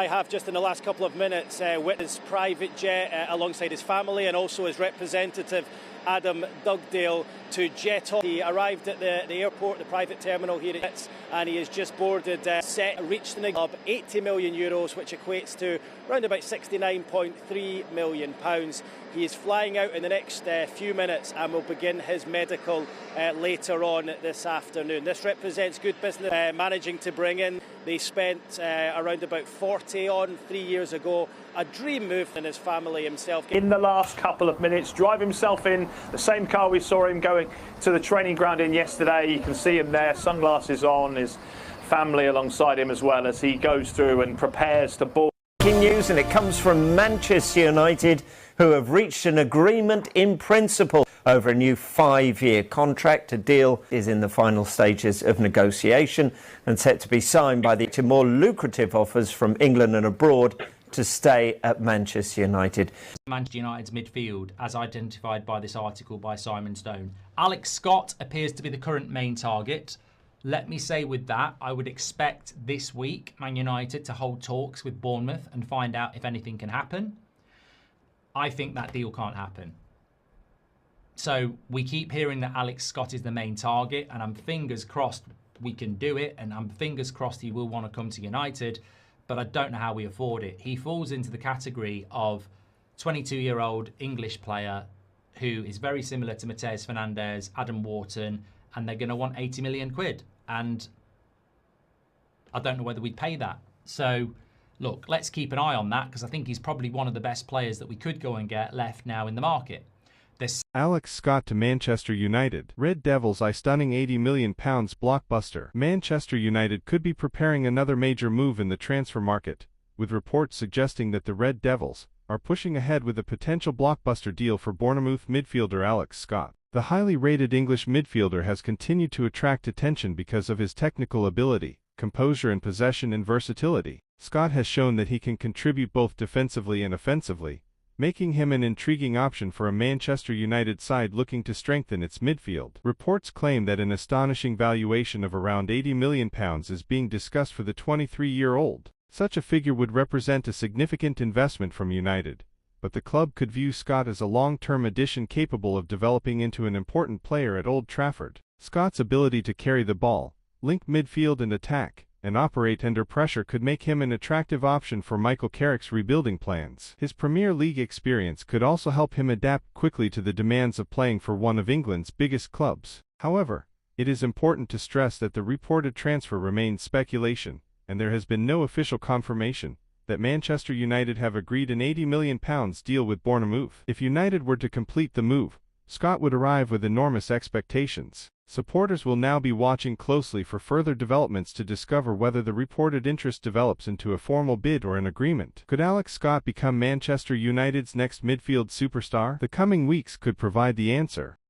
I have just in the last couple of minutes with his private jet alongside his family and also his representative Adam Dugdale to jet off. He arrived at the airport, the private terminal here at Ritz, and he has just boarded reached the club, €80 million, which equates to around about £69.3 million. He is flying out in the next few minutes and will begin his medical later on this afternoon. This represents good business, managing to bring in. They spent around about 40 on 3 years ago. A dream move in his family himself. In the last couple of minutes, drive himself in the same car we saw him going to the training ground in yesterday. You can see him there, sunglasses on, his family alongside him as well as he goes through and prepares to board. Breaking news, and it comes from Manchester United, who have reached an agreement in principle over a new 5-year contract. A deal is in the final stages of negotiation and set to be signed by the more lucrative offers from England and abroad to stay at Manchester United. Manchester United's midfield, as identified by this article by Simon Stone. Alex Scott appears to be the current main target. Let me say with that, I would expect this week Man United to hold talks with Bournemouth and find out if anything can happen. I think that deal can't happen. So we keep hearing that Alex Scott is the main target, and I'm fingers crossed we can do it, and I'm fingers crossed he will want to come to United, but I don't know how we afford it. He falls into the category of 22-year-old English player who is very similar to Mateus Fernandes, Adam Wharton, and they're going to want 80 million quid. And I don't know whether we'd pay that. So, look, let's keep an eye on that, because I think he's probably one of the best players that we could go and get left now in the market. Alex Scott to Manchester United. Red Devils eye stunning £80 million blockbuster. Manchester United could be preparing another major move in the transfer market, with reports suggesting that the Red Devils are pushing ahead with a potential blockbuster deal for Bournemouth midfielder Alex Scott. The highly rated English midfielder has continued to attract attention because of his technical ability, composure and possession and versatility. Scott has shown that he can contribute both defensively and offensively, making him an intriguing option for a Manchester United side looking to strengthen its midfield. Reports claim that an astonishing valuation of around £80 million is being discussed for the 23-year-old. Such a figure would represent a significant investment from United, but the club could view Scott as a long-term addition capable of developing into an important player at Old Trafford. Scott's ability to carry the ball, link midfield and attack, and operate under pressure could make him an attractive option for Michael Carrick's rebuilding plans. His Premier League experience could also help him adapt quickly to the demands of playing for one of England's biggest clubs. However, it is important to stress that the reported transfer remains speculation, and there has been no official confirmation that Manchester United have agreed an £80 million deal with Bournemouth. If United were to complete the move, Scott would arrive with enormous expectations. Supporters will now be watching closely for further developments to discover whether the reported interest develops into a formal bid or an agreement. Could Alex Scott become Manchester United's next midfield superstar? The coming weeks could provide the answer.